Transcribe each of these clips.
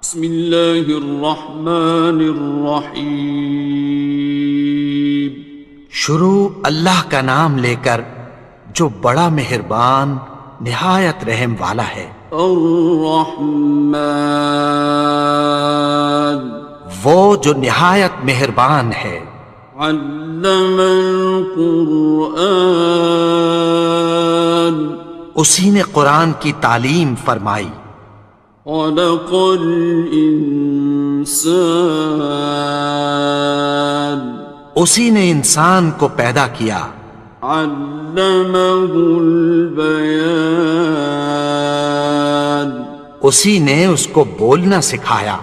بسم اللہ الرحمن الرحیم۔ شروع اللہ کا نام لے کر جو بڑا مہربان نہایت رحم والا ہے۔ الرحمن، وہ جو نہایت مہربان ہے۔ علم القرآن، اسی نے قرآن کی تعلیم فرمائی۔ خلق الانسان، اسی نے انسان کو پیدا کیا۔ علمہ البیان، اسی نے اس کو بولنا سکھایا۔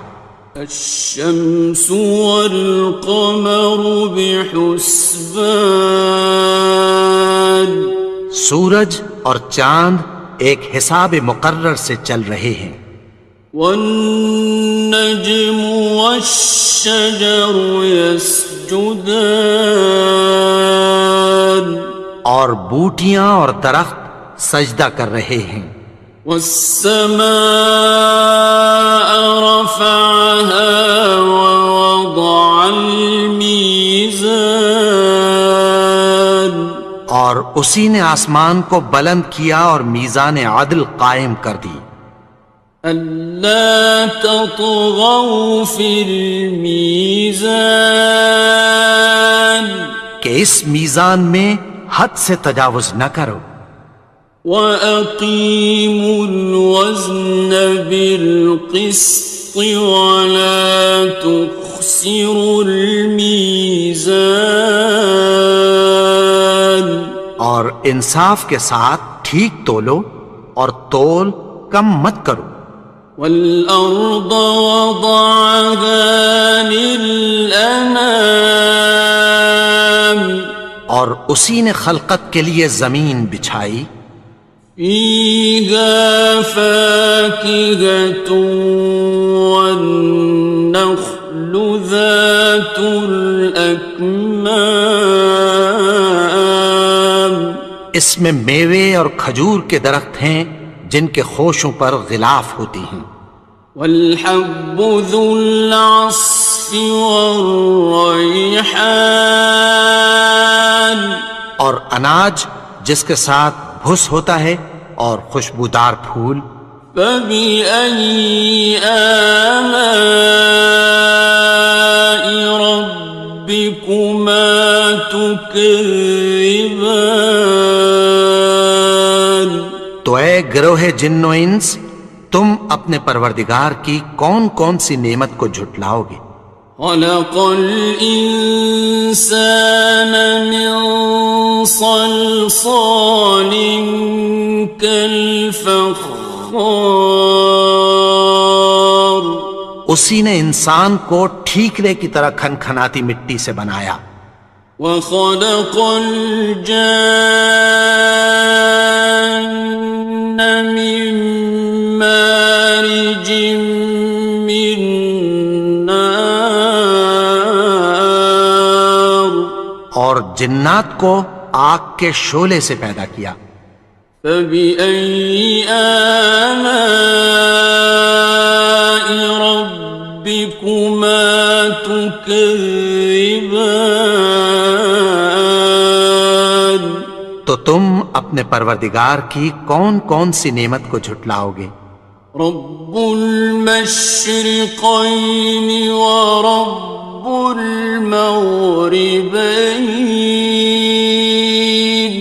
الشمس والقمر بحسبان، سورج اور چاند ایک حساب مقرر سے چل رہے ہیں۔ والنجم والشجر يسجدان، اور بوٹیاں اور درخت سجدہ کر رہے ہیں۔ والسماء رفعها ووضع الميزان، اور اسی نے آسمان کو بلند کیا اور میزان عدل قائم کر دی۔ ألا تطغوا في الميزان، کہ اس میزان میں حد سے تجاوز نہ کرو۔ وَأَقِيمُوا الْوَزْنَ بِالْقِسْطِ وَلَا تُخْسِرُوا الْمِيزَانَ، اور انصاف کے ساتھ ٹھیک تولو اور تول کم مت کرو۔ وَالْأَرْضَ وَضَعَهَا لِلْأَنَامِ، اور اسی نے خلقت کے لیے زمین بچھائی۔ فِيهَا فَاكِهَةٌ وَالنَّخْلُ ذَاتُ الْأَكْمَامِ، اس میں میوے اور کھجور کے درخت ہیں جن کے خوشوں پر غلاف ہوتی ہیں۔ وَالْحَبُّ ذُو الْعَصْفِ وَالرَّيْحَانِ، اور اناج جس کے ساتھ بھس ہوتا ہے اور خوشبودار پھول۔ فَبِأَيِّ آلَاءِ رَبِّكُمَا تُكَذِّبَانِ، تو اے گروہ جن و انس، تم اپنے پروردگار کی کون کون سی نعمت کو جھٹلاؤ گے؟ خَلَقَ الْإِنسَانَ مِنْ صَلْصَالٍ كَالْفَخَّارِ، اسی نے انسان کو ٹھیکرے کی طرح کھنکھناتی مٹی سے بنایا۔ وَخَلَقَ الْجَانَّ مِن مَّارِجٍ مِّن نَّارٍ، اور جنات کو آگ کے شعلے سے پیدا کیا۔ فَبِأَيِّ آلَاءِ رَبِّكُمَا تُكَذِّبَانِ، تو تم اپنے پروردگار کی کون کون سی نعمت کو جھٹلاؤ گے؟ رب المشرقین ورب المغربین،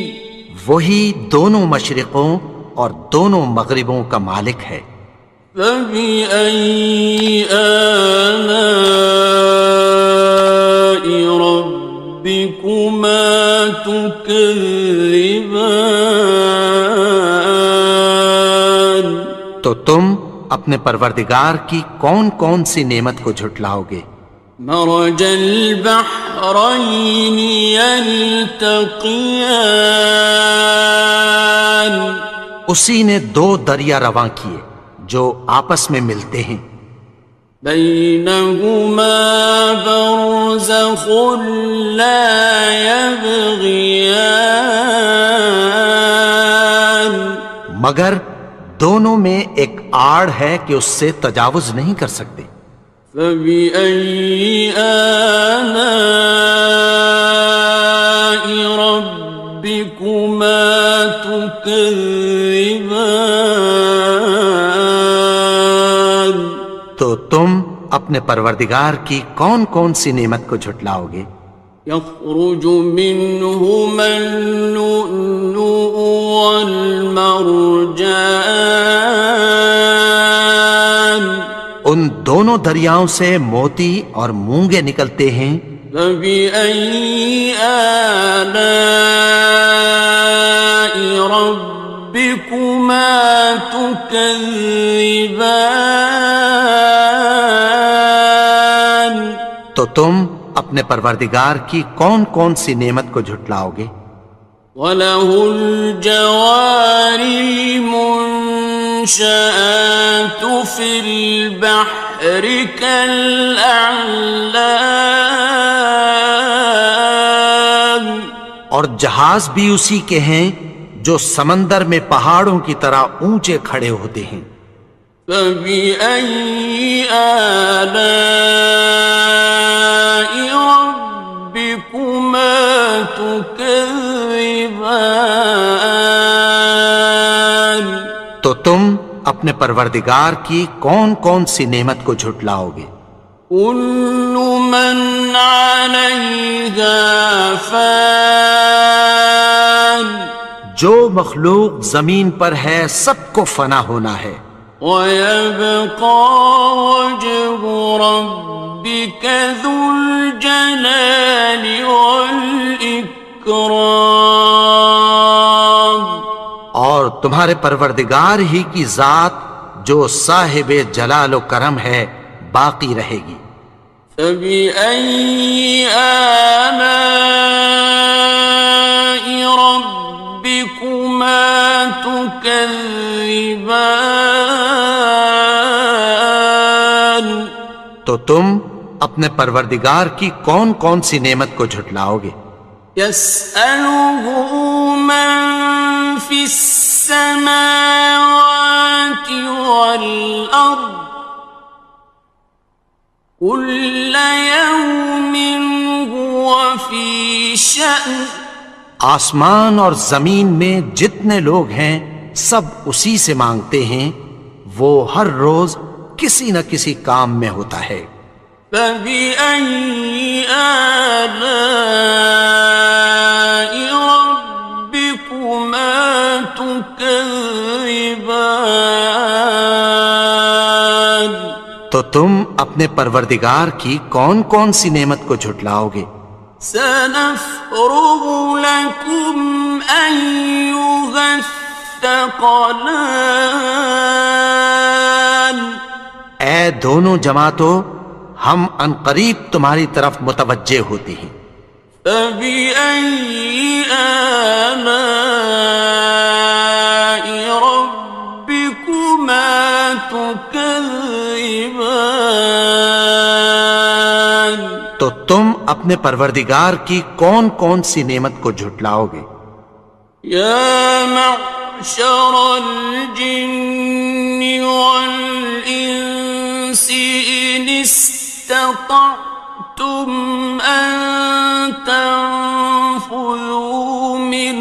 وہی دونوں مشرقوں اور دونوں مغربوں کا مالک ہے۔ فَبِأَيِّ آلَاءِ رَبِّكُمَا تُكَذِّبَانِ، تو تم اپنے پروردگار کی کون کون سی نعمت کو جھٹلاؤ گے؟ مرج البحرین یلتقیان، اسی نے دو دریا رواں کیے جو آپس میں ملتے ہیں۔ بینہما برزخ لا یبغیان، مگر دونوں میں ایک آڑ ہے کہ اس سے تجاوز نہیں کر سکتے۔ فبأي آلاء ربكما تكذبان؟ تو تم اپنے پروردگار کی کون کون سی نعمت کو جھٹلاؤ گے؟ يخرج منهما اللؤلؤ والمرجان، ان دونوں دریاؤں سے موتی اور مونگے نکلتے ہیں۔ فبأي آلاء ربكما تكذبان؟ تو تم اپنے پروردگار کی کون کون سی نعمت کو جھٹلاؤ گے؟ وَلَهُ الْجَوَارِ الْمُنشَآتُ فِي الْبَحْرِ كَالْأَعْلَامِ، اور جہاز بھی اسی کے ہیں جو سمندر میں پہاڑوں کی طرح اونچے کھڑے ہوتے ہیں۔ فَبِأَيِّ آلَاءِ رَبِّكُمَا تُكَذِّبَانِ؟ تو تم اپنے پروردگار کی کون کون سی نعمت کو جھٹلاؤ گے؟ كُلُّ مَنْ عَلَيْهَا فَانٍ، جو مخلوق زمین پر ہے سب کو فنا ہونا ہے۔ وَيَبْقَى وَجْهُ رَبِّكَ ذُو الْجَلَالِ وَالْإِكْرَامِ، اور تمہارے پروردگار ہی کی ذات جو صاحب جلال و کرم ہے باقی رہے گی۔ فَبِأَيِّ آلَاءِ رَبِّكُمَا تُكَذِّبَانِ؟ تو تم اپنے پروردگار کی کون کون سی نعمت کو جھٹلاؤ گے؟ يَسْأَلُهُ مَن فِي السَّمَاوَاتِ وَالْأَرْضِ كُلَّ يَوْمٍ هُوَ فِي شَأْنٍ، آسمان اور زمین میں جتنے لوگ ہیں سب اسی سے مانگتے ہیں، وہ ہر روز کسی نہ کسی کام میں ہوتا ہے۔ فَبِأَيِّ آلَاءِ رَبِّكُمَا تُكَذِّبَانِ؟ تو تم اپنے پروردگار کی کون کون سی نعمت کو جھٹلاؤ گے؟ سَنَفْرُغُ لَكُمْ أَيُّهَ الثَّقَلَانِ، اے دونوں جماعتوں، ہم عنقریب تمہاری طرف متوجہ ہوتے ہیں۔ فَبِأَيِّ آلَاءِ رَبِّكُمَا تُكَذِّبَانِ؟ تو تم اپنے پروردگار کی کون کون سی نعمت کو جھٹلاؤ گے؟ يَا مَعْشَرَ الْجِنِّ وَالْإِنسِ إِنِ اسْتَطَعْتُمْ أَن تَنفُذُوا مِنْ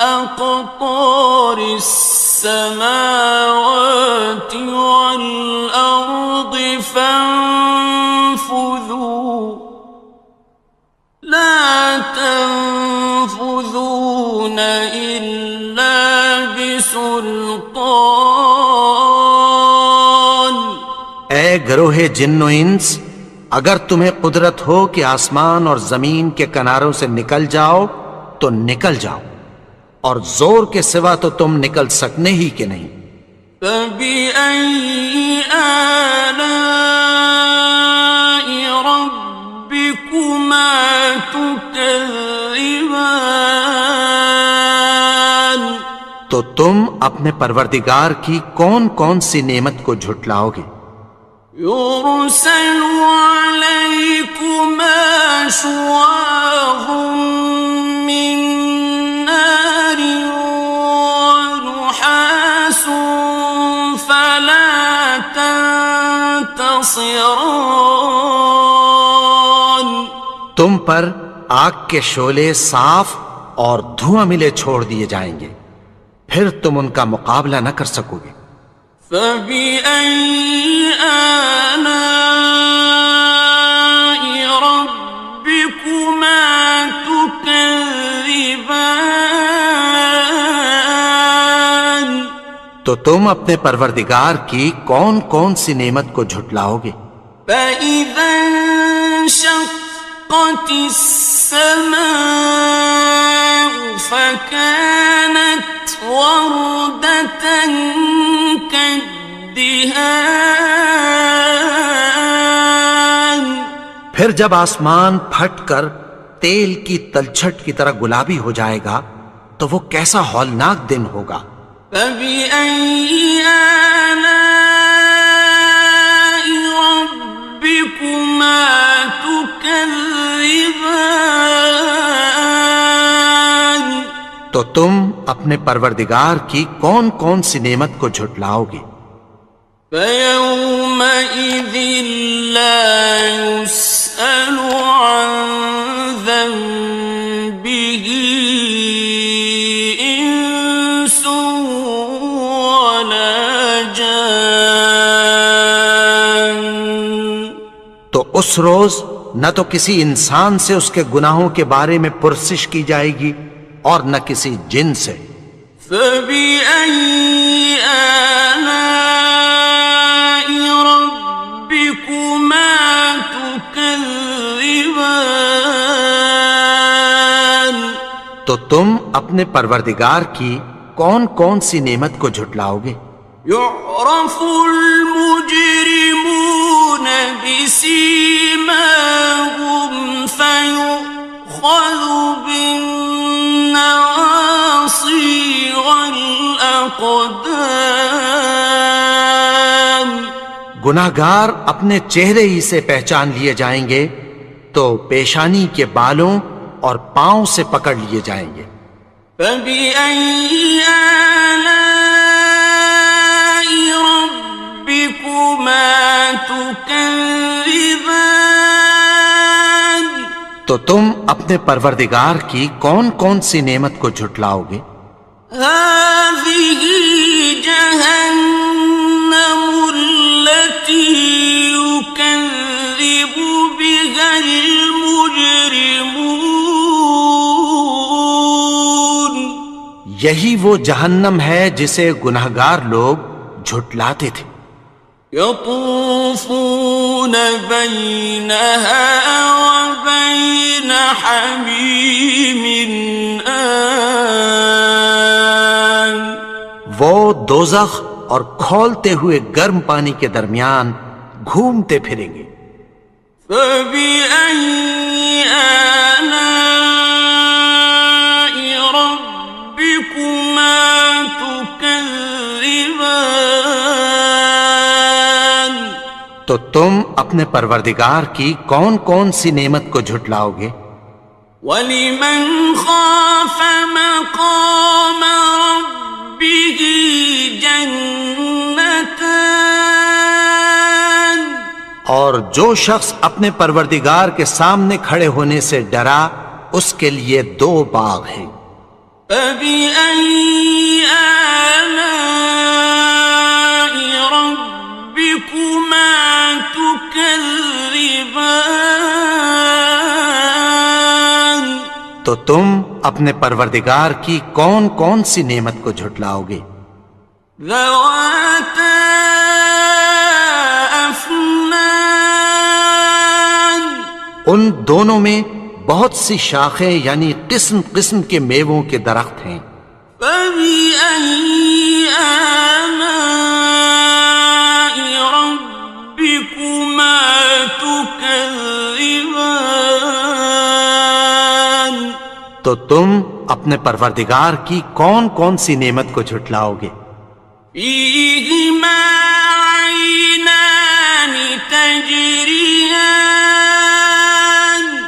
أَقْطَارِ السَّمَاوَاتِ وَالْأَرْضِ فَانفُذُوا، لَا تَنفُذُونَ إِلَّا بِسُلْطَانٍ۔ اے گروہ جن و انس، اگر تمہیں قدرت ہو کہ آسمان اور زمین کے کناروں سے نکل جاؤ تو نکل جاؤ، اور زور کے سوا تو تم نکل سکنے ہی کہ نہیں۔ فَبِأَيِّ آلَاءِ رَبِّكُمَا تُكَذِّبَانِ؟ تو تم اپنے پروردگار کی کون کون سی نعمت کو جھٹلاؤ گے؟ يُرْسَلُ عَلَيْكُمَا شُوَاظٌ مِّن نَّارٍ وَنُحَاسٌ خاصران. تم پر آگ کے شعلے صاف اور دھواں ملے چھوڑ دیے جائیں گے، پھر تم ان کا مقابلہ نہ کر سکو گے۔ فبأي آلاء ربكما تكذبان. تو تم اپنے پروردگار کی کون کون سی نعمت کو جھٹلاؤ گے؟ فإذا انشقت السماء فكانت وردة كالدهان. پھر جب آسمان پھٹ کر تیل کی تلچھٹ کی طرح گلابی ہو جائے گا تو وہ کیسا ہولناک دن ہوگا۔ فبأي آلاء ربكما تكذبان. تو تم اپنے پروردگار کی کون کون سی نعمت کو جھٹلاؤ گے؟ فيومئذ لا يسأل عن ذنبه إنس ولا جان. تو اس روز نہ تو کسی انسان سے اس کے گناہوں کے بارے میں پرسش کی جائے گی اور نہ کسی جن سے۔ فبأي آلاء ربكما تكذبان. تو تم اپنے پروردگار کی کون کون سی نعمت کو جھٹلاؤ گے؟ يعرف المجرمون بسيماهم فيؤخذ بالنواصي والأقدام. گناہگار اپنے چہرے ہی سے پہچان لیے جائیں گے تو پیشانی کے بالوں اور پاؤں سے پکڑ لیے جائیں گے۔ فبأي آلاء ربكما تكذبان. تو تم اپنے پروردگار کی کون کون سی نعمت کو جھٹلاؤ گے؟ هذه جهنم التي يكذب بها المجرمون. یہی وہ جہنم ہے جسے گناہگار لوگ جھٹلاتے تھے۔ يطوفون بينها وبين حميم آن. وہ دوزخ اور کھولتے ہوئے گرم پانی کے درمیان گھومتے پھریں گے۔ فبأي آلاء ربكما تكذبان. تو تم اپنے پروردگار کی کون کون سی نعمت کو جھٹلاؤ گے؟ وَلِمَنْ خَافَ مَقَامَ رَبِّهِ جَنَّتَانِ. اور جو شخص اپنے پروردگار کے سامنے کھڑے ہونے سے ڈرا اس کے لیے دو باغ ہیں۔ فَبِأَيِّ آلَاءِ رَبِّكُمَا تُكَذِّبَانِ. تو تم اپنے پروردگار کی کون کون سی نعمت کو جھٹلاؤ گے؟ ذَوَاتَا أَفْنَانٍ. ان دونوں میں بہت سی شاخیں یعنی قسم قسم کے میووں کے درخت ہیں۔ فَبِأَيِّ آلَاءِ رَبِّكُمَا تُكَذِّبَانِ. تو تم اپنے پروردگار کی کون کون سی نعمت کو جھٹلاؤ گے؟ فِيهِمَا عَيْنَانِ تَجْرِيَانِ.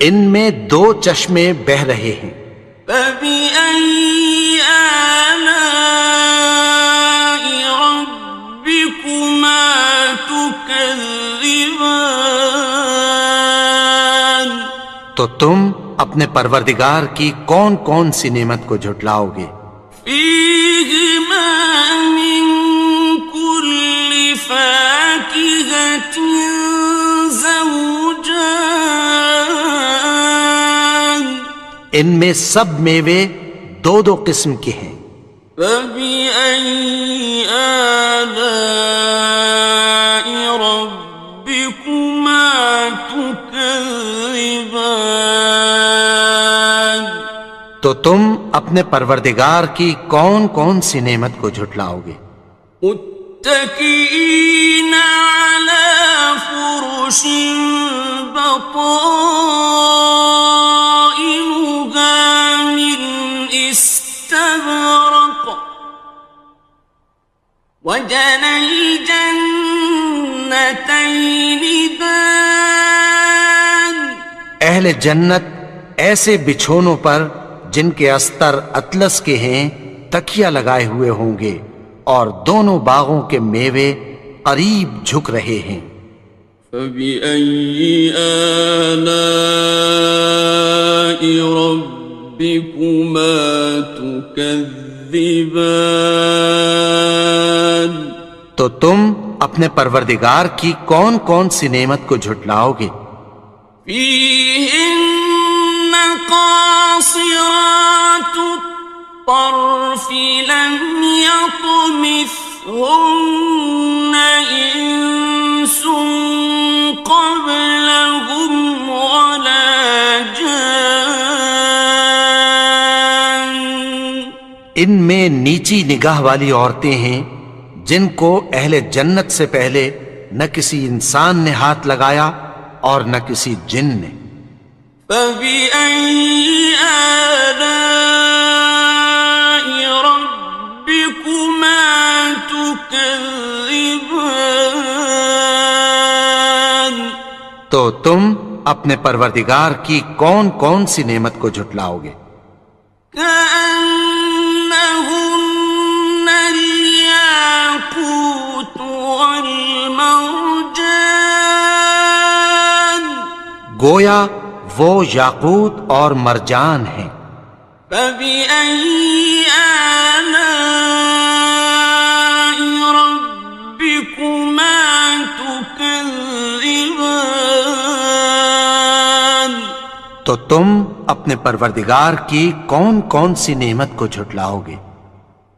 ان میں دو چشمے بہہ رہے ہیں۔ فَبِأَيِّ آلَاءِ رَبِّكُمَا تُكَذِّبَانِ. تكذبان تو تم اپنے پروردگار کی کون کون سی نعمت کو جھٹلاؤ گے؟ فيهما من كل فاكهة زوجان ان میں سب میوے دو دو قسم کے ہیں۔ فبأي آلاء ربكما تكذبان تو تم اپنے پروردگار کی کون کون سی نعمت کو جھٹلاؤ گے؟ متكئين على فرش بطائنها من استبرق وجنى الجنتين دان اہل جنت ایسے بچھونوں پر جن کے استر اطلس کے ہیں تکیہ لگائے ہوئے ہوں گے اور دونوں باغوں کے میوے قریب جھک رہے ہیں۔ فبأي آلاء ربكما تكذبان تو تم اپنے پروردگار کی کون کون سی نعمت کو جھٹلاؤ گے؟ فيهن قاصرات الطرف لم يطمثهن إنس قبلهم ولا جان ان میں نیچی نگاہ والی عورتیں ہیں جن کو اہل جنت سے پہلے نہ کسی انسان نے ہاتھ لگایا اور نہ کسی جن نے۔ فبأي آلاء ربكما تكذبان تو تم اپنے پروردگار کی کون کون سی نعمت کو جھٹلاؤ گے؟ كأنهن الياقوت والمرجان گویا وہ یاقوت اور مرجان ہیں۔ فبأي آلاء ربكما تكذبان تو تم اپنے پروردگار کی کون کون سی نعمت کو جھٹلاؤ گے؟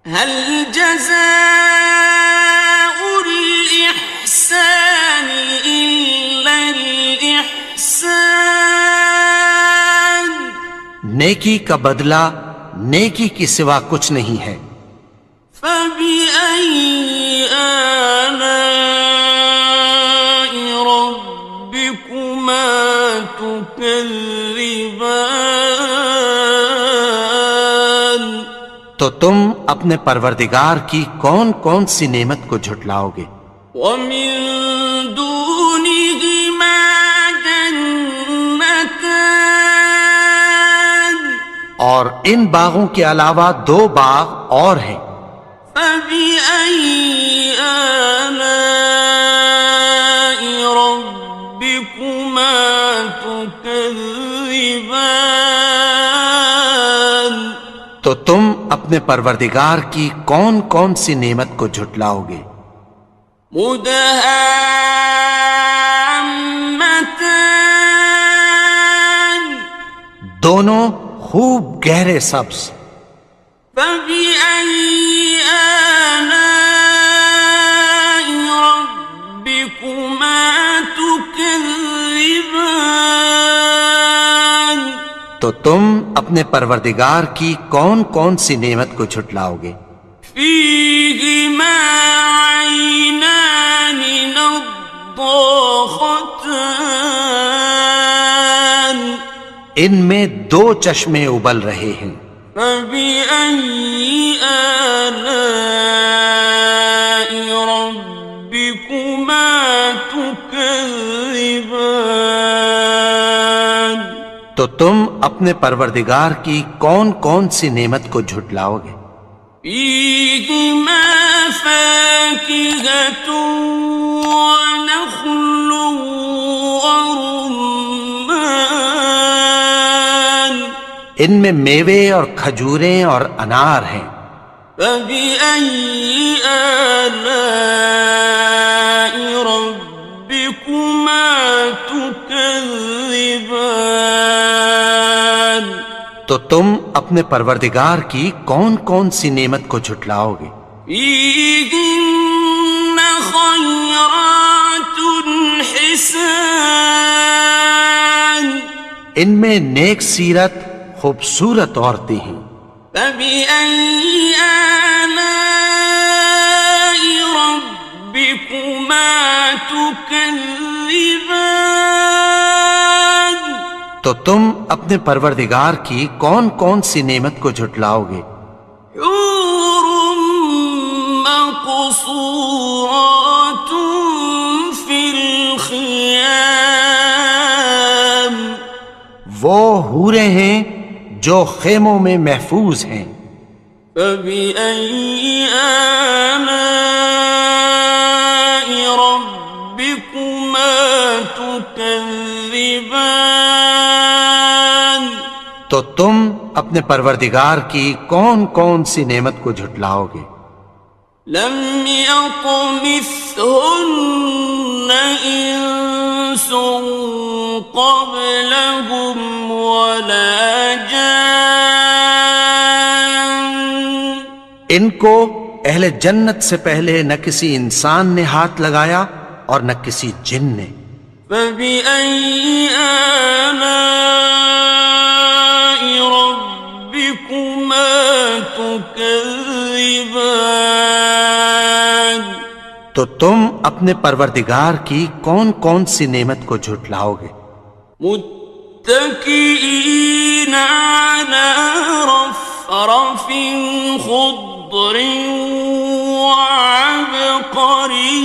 هل جزاء الإحسان إلا الإحسان نیکی کا بدلہ نیکی کی سوا کچھ نہیں ہے۔ فبأي آلاء ربكما تكذبان تو تم اپنے پروردگار کی کون کون سی نعمت کو جھٹلاؤ گے؟ ومن دونهما جنتان اور ان باغوں کے علاوہ دو باغ اور ہیں۔ فبأي آلاء ربكما تكذبان تو تم اپنے پروردگار کی کون کون سی نعمت کو جھٹلاؤ گے؟ مدهامتان دونوں خوب گہرے سبز۔ فبأي آلاء ربكما تكذبان تو تم اپنے پروردگار کی کون کون سی نعمت کو جھٹلاؤ گے؟ فيهما عينان نضاختان ان میں دو چشمے ابل رہے ہیں۔ فبأي آلاء ربكما تكذبان تو تم اپنے پروردگار کی کون کون سی نعمت کو جھٹلاؤ گے؟ فيهما فاكهة ونخل ورمان ان میں میوے اور کھجوریں اور انار ہیں. فبأي آلاء ربكما تكذبان تو تم اپنے پروردگار کی کون کون سی نعمت کو جھٹلاؤ گے؟ فيهن خيرات حسان ان میں نیک سیرت خوبصورت عورتیں ہیں. فبأي آلاء ربكما تكذبان تو تم اپنے پروردگار کی کون کون سی نعمت کو جھٹلاؤ گے؟ حور مقصورات في الخيام وہ حوریں ہیں جو خیموں میں محفوظ ہیں. فبأي آلاء ربكما تكذبان تو تم اپنے پروردگار کی کون کون سی نعمت کو جھٹلاؤ گے؟ لم يطمثهن إنس قبلهم ولا جان ان کو اہل جنت سے پہلے نہ کسی انسان نے ہاتھ لگایا اور نہ کسی جن نے. فبأي آلاء ربكما تكذبان تو تم اپنے پروردگار کی کون کون سی نعمت کو جھٹلاؤ گے؟ متكئين على رفرف خضر وعبقري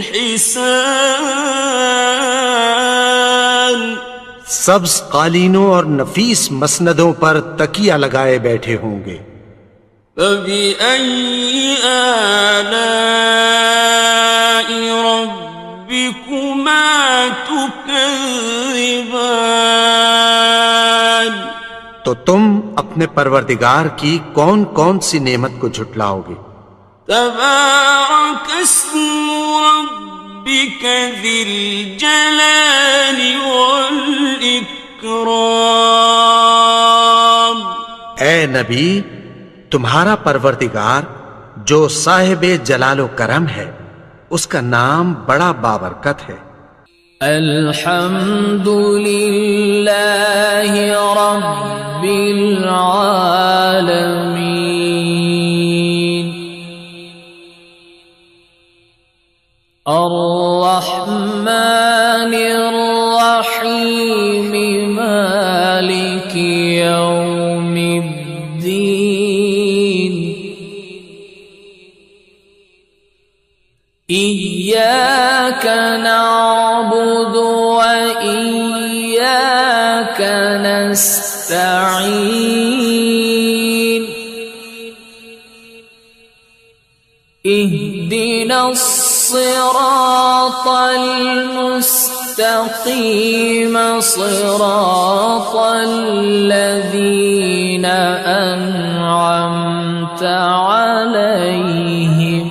حسان سبز قالینوں اور نفیس مسندوں پر تکیہ لگائے بیٹھے ہوں گے. فبأي آلاء ربكما تكذبان تو تم اپنے پروردگار کی کون کون سی نعمت کو جھٹلاؤ گے؟ تبارك اسم ربك ذي الجلال والإكرام اے نبی، تمہارا پروردگار جو صاحب جلال و کرم ہے، اس کا نام بڑا بابرکت ہے. الحمد للہ رب العالمین الرحمن الرحیم مالک یوم الدین إياك نعبد وإياك نستعين اهدنا الصراط المستقيم صراط الذين أنعمت عليهم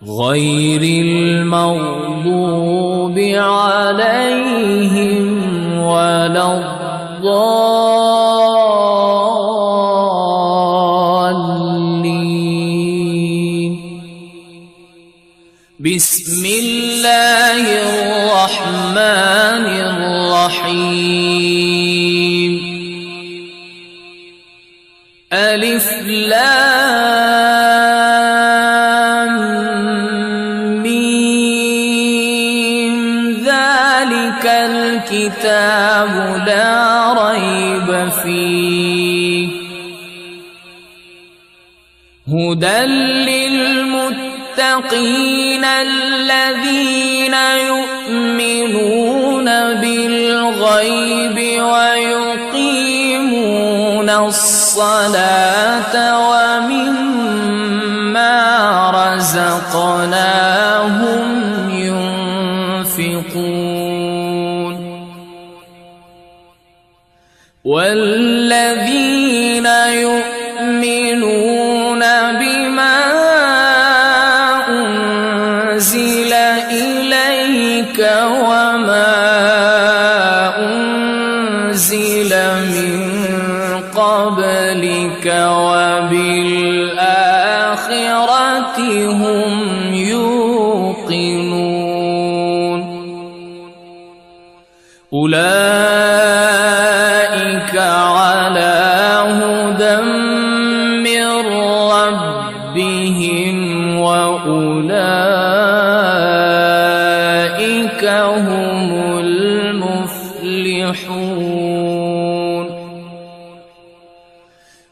غير المغضوب عليهم ولا الضالين. بسم الله الرحمن الرحيم. ألف لام ميم ذلك الكتاب لا ريب فيه هدى للمتقين الذين يؤمنون بالغيب ويقيمون الصلاة الصلاة ومما رزقناهم ينفقون والذين يؤمنون بما أنزل إليك وما أنزل من قبلك وبالآخرة هم يوقنون أولئك على هدى من ربهم وأولئك هم المفلحون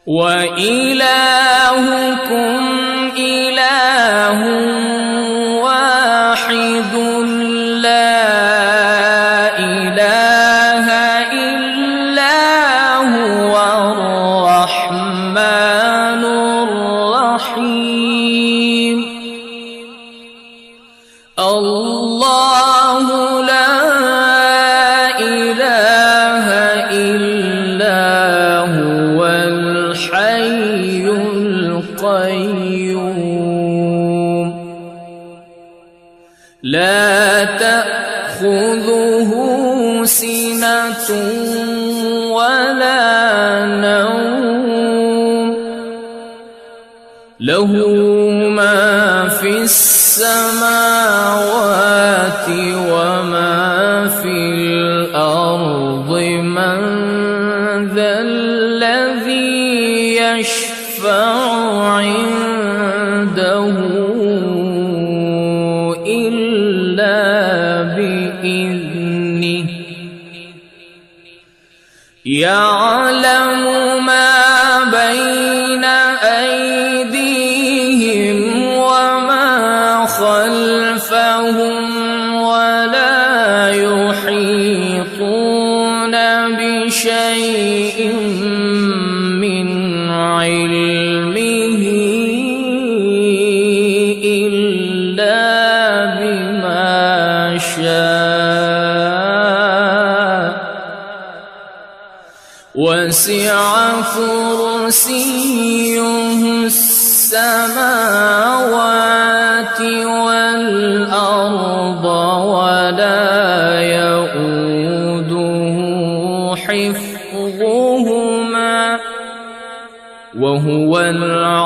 وإلهكم إله واحد لا إله إلا هو الرحمن الرحيم الله لا إله إلا هو الحي القيوم لا تأخذه سنة ولا نوم له ما في السماوات وما في الأرض من ذا الذي يشفع عنده إلا بإذنه يعلم ما بين أيديهم وما خلفهم ولا يحيطون بشيء من علمه إلا بما شاء وسع كرسيه السماوات والأرض ولا يؤوده حفظهما وهو العلي